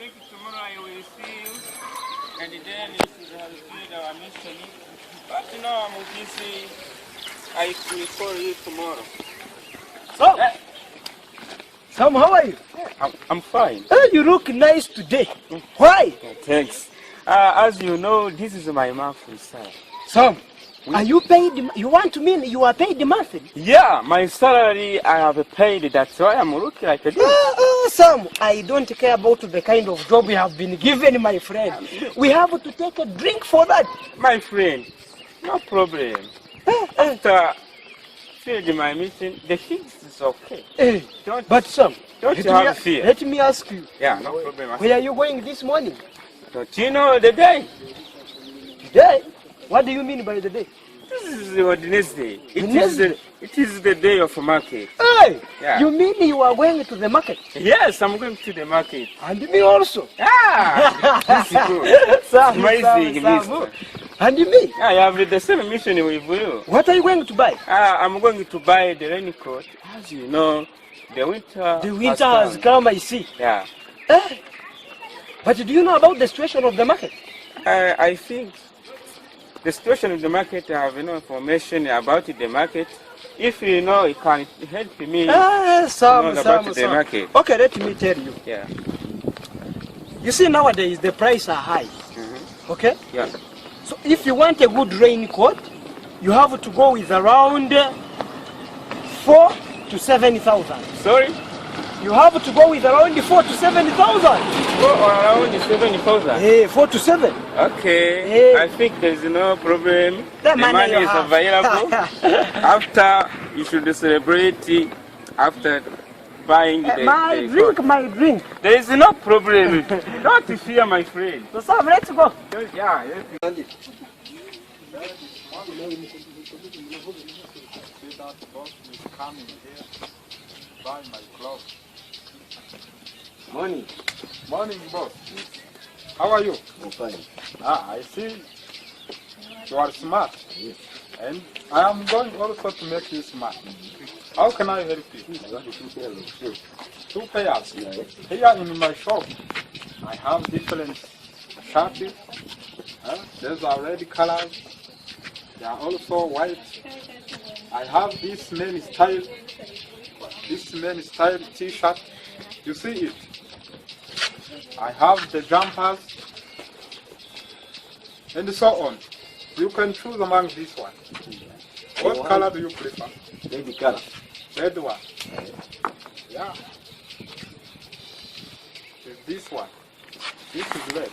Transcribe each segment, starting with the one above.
think tomorrow I will see you, and then you should have finished our mission. But now I'm busy. I will call you tomorrow. Sam! Sam, how are you? I'm fine. You look nice today. Why? Thanks. As you know, this is my monthly salary. Sam, are you paid? You want to mean you are paid monthly? Yeah, my salary I have paid. That's why I'm looking like this. Sam, I don't care about the kind of job we have been given, my friend. We have to take a drink for that. My friend, no problem. After finished my mission, the things is okay. But Sam, don't you have fear? Let me ask you. Yeah, no problem. Where are you going this morning? Don't you know the day? Today? What do you mean by the day? This is the Wednesday. It is the day of market. Hey! Yeah. You mean you are going to the market? Yes, I'm going to the market. And me also. Ah! This is good. Sam, amazing, Sam. And me? I have the same mission with you. What are you going to buy? I'm going to buy the raincoat. As you know, the winter has come, I see. Yeah. But do you know about the situation of the market? I think the situation of the market, I have no information about the market. If you know, it can help me Sam. the market. Okay, let me tell you. Yeah. You see, nowadays the prices are high. Okay? Yeah. So if you want a good raincoat, you have to go with around 4 to 7,000. Sorry? You have to go with around 4 to 7,000. Go around 7,000? Hey, 4 to 7. Okay. Hey. I think there is no problem. The money is available. After, you should celebrate after buying my drink. There is no problem. Don't fear, my friend. So Sam, let's go. Yeah. Buy my clothes. Morning. Morning, boss. How are you? I'm fine. I see you are smart. Yes. And I am going also to make you smart. How can I help you? I want 2 pairs of shoes. 2 pairs. Yeah. Here in my shop, I have different shirts. These are red colors. They are also white. I have this main style. This main style t-shirt. You see it? I have the jumpers and so on. You can choose among this one. What color do you prefer? Red color. Red one. Yeah. It's this one. This is red.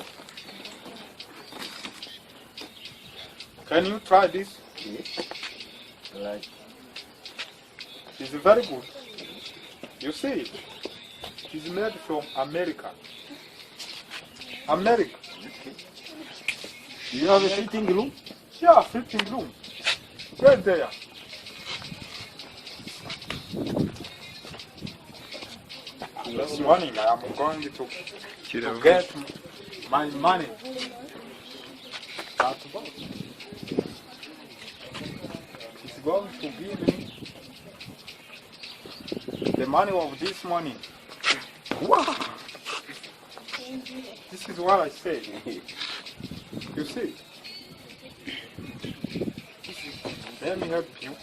Can you try this? Yes. Like. It's very good. You see it? It's made from America. America. You have a fitting room? Yeah, fitting room. Right there. This morning I am going to get my money. That's about. It's going to give me the money of this morning. Wow! This is what I say. You see? Let me help you.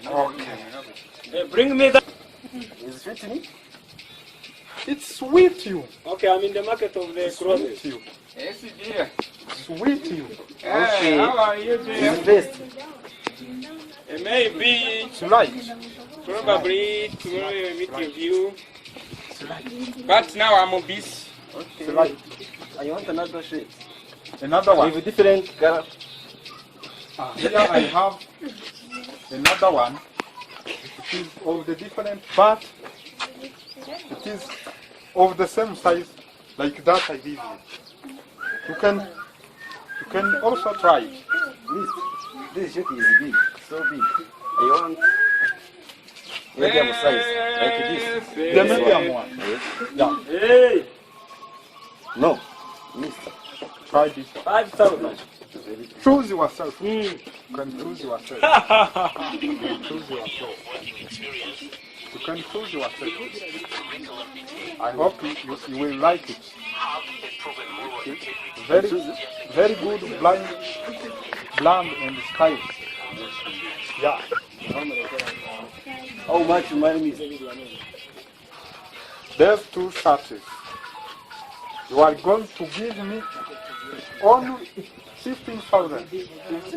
Okay. Bring me that. Is it fitting? It's sweet you. Okay, I'm in the market of the clothes. Sweet you. Yes, dear. Sweet you. Okay. How are you, dear? It's best. Maybe, Right. probably tomorrow I will meet with you. Right. But now I'm busy. Okay. Right. I want another shirt. Another one. With different color. Here I have another one. It is of the different but it is of the same size like that I give you. You can also try it. This shirt is big, so big. I want medium size, like this. The medium one. Yes. Yeah. Hey! No, mister. Try this one. 5,000. Choose yourself. You can choose yourself. You can choose yourself. You can choose yourself. I hope you will like it. Very good blonde and stylish. Yeah. How much money is There's 2 shirts. You are going to give me only 15,000.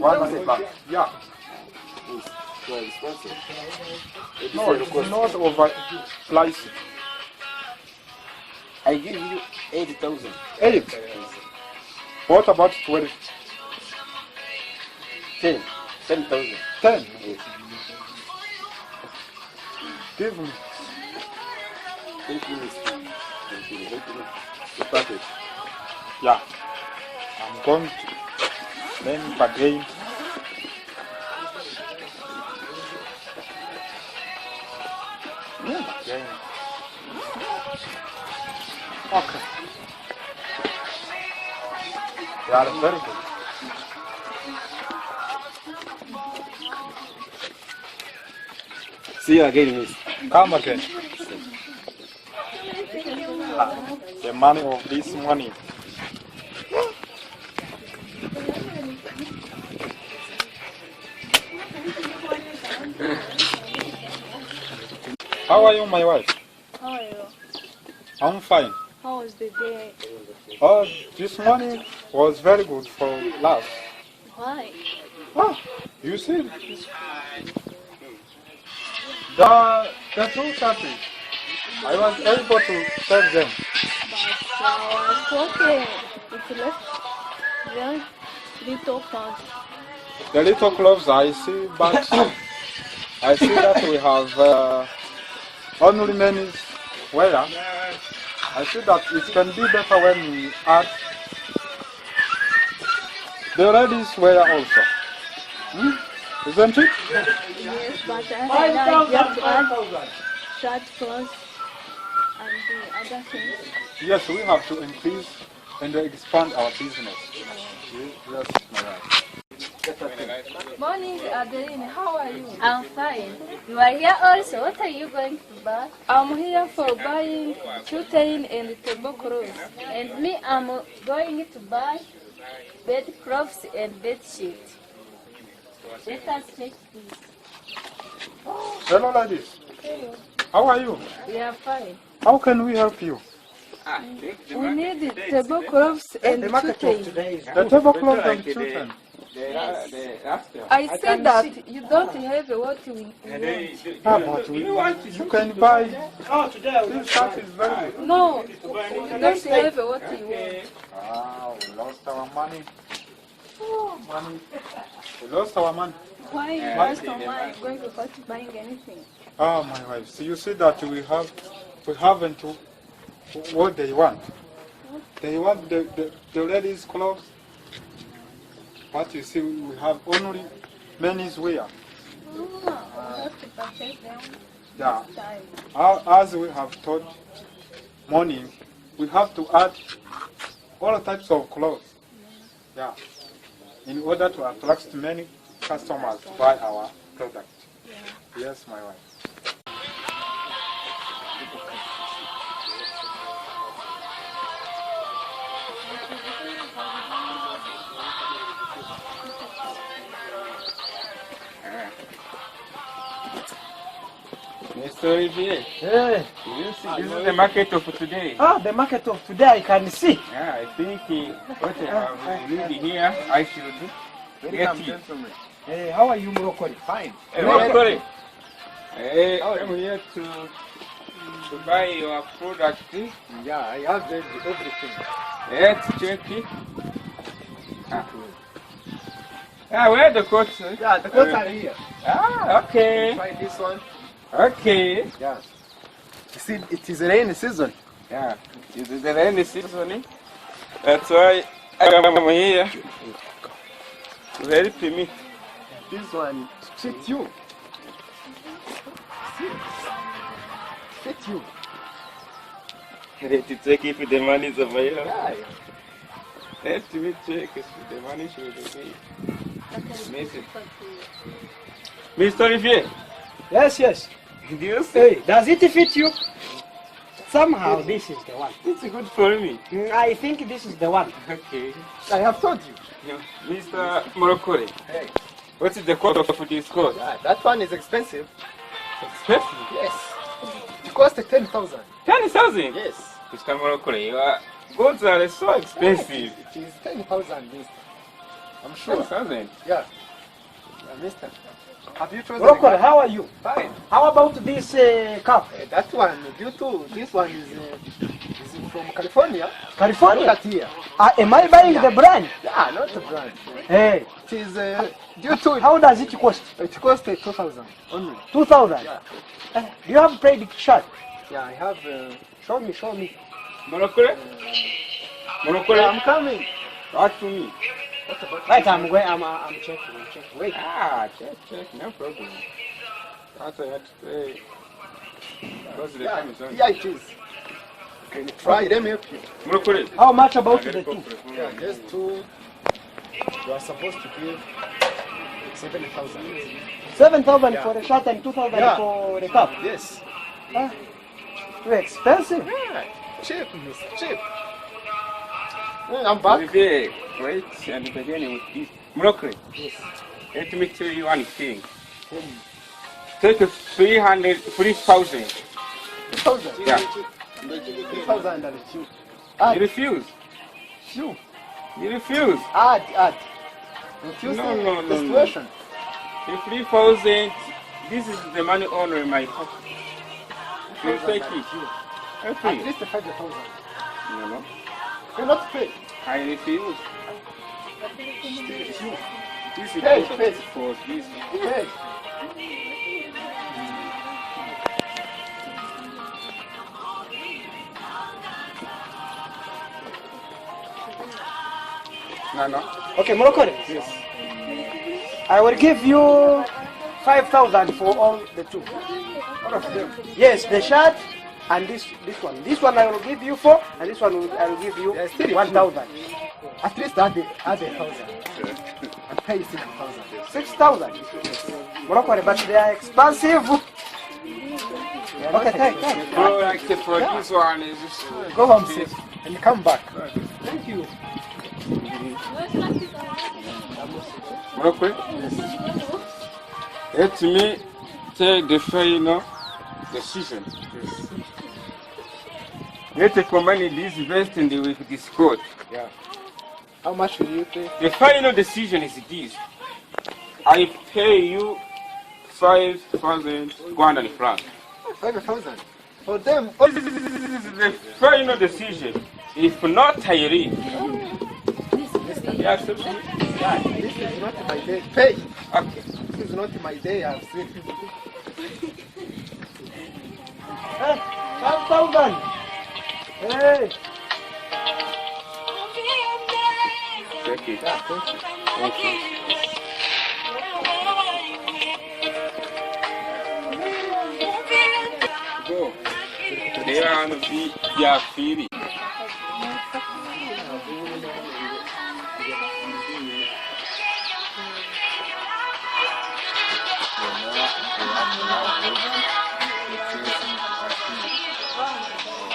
100 bucks. Yeah. well expensive? No, it's not overpriced. I give you 80,000. 8. What about 12? 10,000. 10. Give me. Thank you. The package. Yeah. I'm going to then bargain. Bargain. Okay. They are very good. See you again, miss. Come again. The money of this money. How are you, my wife? How are you? I'm fine. How was the day? Oh, this morning was very good for last. Why? Oh, you see? The 2 shirts, I was able to sell them. But it's okay. It's left very little fun. The little clothes I see, but I see that we have only men's wear. I see that it can be better when we add the ladies wear also. Isn't it? Yes, but I have to add shirt, clothes, and the other things. Yes, we have to increase and expand our business. Yes, my wife. Morning, Adeline. How are you? I'm fine. You are here also. What are you going to buy? I'm here for buying curtain and table clothes. And me, I'm going to buy bed clothes and bed sheets. Let us check this. Hello, ladies. How are you? We are fine. How can we help you? We need table clothes and curtain. The tablecloth and children. I said that you don't have what we want. Ah, but you can buy. This shirt is very good. No, you don't have what you want. Ah, we lost our money. Money. We lost our money. Why you lost your money going to start buying anything? Ah, my wife. So you see that we haven't what they want. They want the ladies' clothes. But you see, we have only men's wear. Oh, we have to purchase them. Yeah. Time. As we have taught morning, we have to add all types of clothes. Yeah. In order to attract many customers to buy our product. Yes, my wife. Mr. Olivier, Hey. you see, this is the market of today. Ah, the market of today I can see. Yeah, I think what I need here, I should get it. Hey, how are you, Morocco? Fine. Hey, Morocco. Hey, I'm here to buy your product. Yeah, I have everything. Let's check it. Ah, where are the coats? Yeah, the clothes are here. Ah, okay. Try this one. Okay. Yeah. You see, it is rainy season. Yeah, it is the rainy season. That's why I am here to help me. This one fit you. Fit you. Let me check if the money is available. Yeah. Let me check if the money should be. Mr. Olivier, Yes, yes. Did you see? Hey, does it fit you? Somehow this is the one. It's good for me. I think this is the one. Okay. I have told you. No, Mr. Morokore, Hey, what is the cost of this coat? that one is expensive. Expensive. Yes. It costs 10,000. 10,000? Yes. Mr. Morokore, your goods are so expensive. It is 10,000, mister. I'm sure. 10,000? Yeah. Mister. Have you chosen Morocco, a cup? how are you? Fine. How about this cup? That one, due to this one is from California. California? Look at here. Am I buying the brand? Yeah, not the brand. Hey, It is due to how does it cost? it costs 2,000 only. 2,000. Yeah. Do you have paid shirt? Yeah, I have. Show me, show me. Morokore? Morokore, I'm coming. talk to me. What about Right, I'm going. I'm checking. I'm checking. Wait. Check, no problem. That's what I had to say. Because the Yeah, time is on. yeah, it is. Can you try? Let me help you. Morokore. How much about the two? Yeah, just two. You are supposed to give 7,000. 7,000 Yeah. for the shirt and 2,000 Yeah. for the cup. Yes. Too expensive. Yeah, cheap, miss, cheap. I'm back. Olivier, wait, and beginning with this. Morokore, Yes. let me tell you one thing. Take 3,000. 2,000. Yeah. 2,000 and a few. You Add, refuse. few. You refuse. Add. Refusing No. the situation. The 3,000, this is the money owner in my pocket. You take it. I At pay. least 5,000. No. Cannot pay. I refuse. This is Pay, just pay. for this. Pay. No. Okay, Morocco. Yes. I will give you 5,000 for all the two. All of them. Yes, the shirt and this one. This one I will give you 4, and this one I will give you Yes, still 1,000. At least add 1,000. And pay 6,000. 6,000. Morocco, but they are expensive. Okay, thank. Oh, like for this one is just Go home safe and come back. Thank you. Morocco. Let me take the final decision. Let the company this vest in the with this coat. Yeah. How much will you pay? The final decision is this. I pay you 5,100 francs. 5,000. For them, This is the final decision. If not, I leave. You accept me? yeah, this is not my day. Pay. Okay. This is not my day. I've seen. 5,000. Hey. Thank you. Thank you. Go. They are on the their feeling.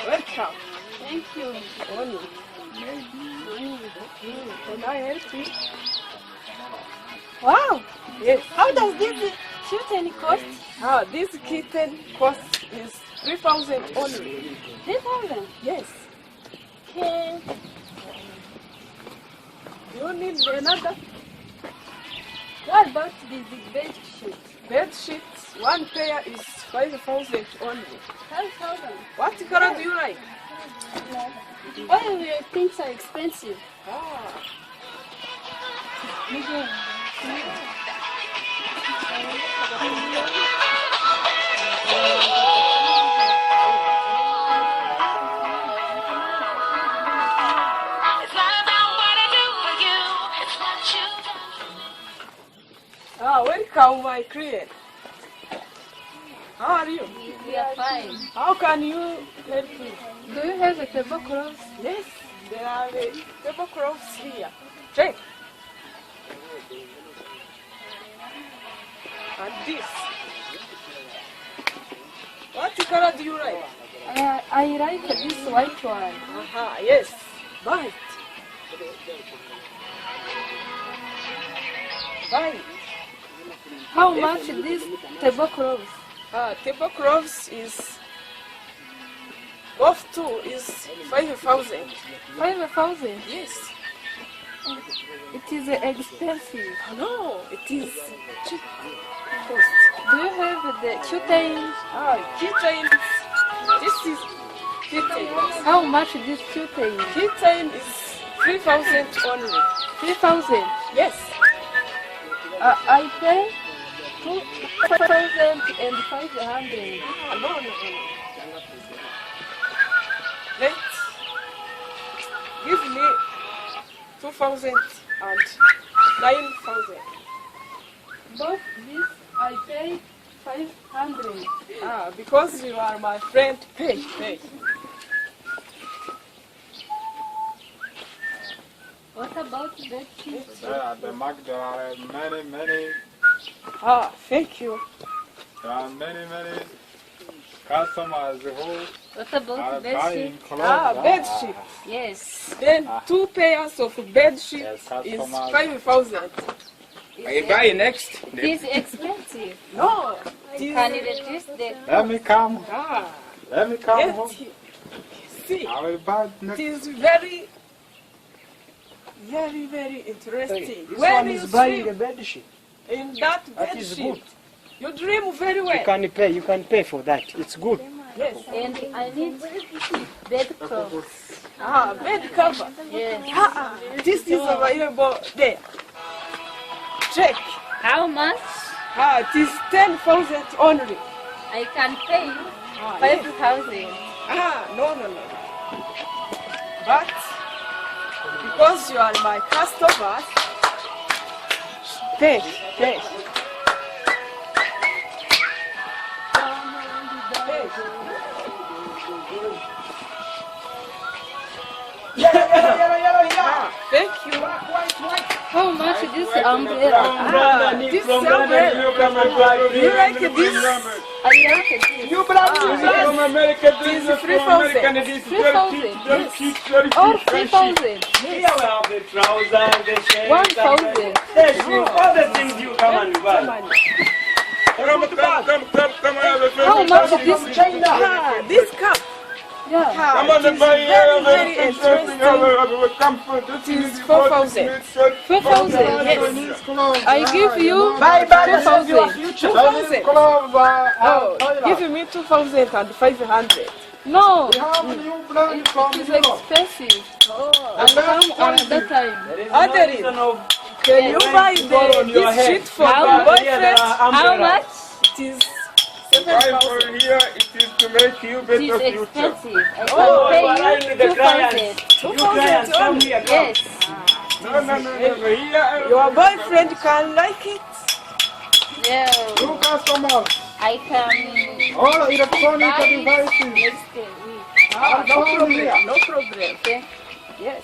Welcome. Thank you. Can I help you? Wow. Yes. How does this kitten cost? This kitten cost is 3,000 only. 3,000? Yes. Okay. You need another? What about the bed sheet? Bed sheets, one pair is 5,000 only. 5,000? What color do you like? All your things are expensive. Welcome, my client. How are you? We are fine. How can you help me? Do you have a tablecloth? Yes, there are tablecloths here. Check. And this. What color do you like? I like this white one. Yes. Buy it. Buy it. How much this tablecloth? Tablecloths is both two is 5,000. 5,000. Yes. It is expensive. No, it is cheap cost. Do you have the curtains? Keychain. This is keychain. How much this curtain? Keychain is 3,000 only. 3,000. Yes. I pay 2,500. No. Let's give me 2,000 and 9,000. Both this I pay 500. Because you are my friend, pay. What about bed sheets? Yeah, the market, there are many, Thank you. there are many customers who What about are bed buying sheets? clothes. Bed sheet. Yes. Then 2 pairs of bed sheets Yes, is customers. 5,000. Are you buying next? It is expensive. No. It is, Can you reduce the Let me come yes, home. see, I will buy it next. is very interesting. This When one you is buying a sleep bed sheet. in that That bed is sheet, good. you dream very You well. can pay for that. It's good. Yes. and I need bed clothes. Bed cover. Yes. This is available there. Check. How much? It is 10,000 only. I can pay 5,000. No. But because you are my customer, pay. Thank you. How much this umbrella? This umbrella. You like this? I like this. You brand From America, this is from 3,000. America, and this is 3,000. very cheap, very Or cheap, very cheap. 3,000. Here we have the trousers, the shirts, 1,000. all the things you come and buy. Come on, How much this China. This cup. Yeah. Come on, It is buy very interesting. Comfort. This is 4,000. 4,000. Yes. I give you Buy this is your 2,000. future. 2,000. Clothes Give me 2,500. No, We have new brand from it is Europe. expensive. I come another time. Other is, can you buy this sheet for How your much? boyfriend? How much? It is Buy 7,000. for here, it is to make you It better is future. expensive. I Oh, can you are pay lying you with the 2,000. clients. You clients come here. Come. Yes. No. Here, Your boyfriend can like it. No, New customers. I can All electronic buy devices. next week. Come here. No problem. Okay. Yes.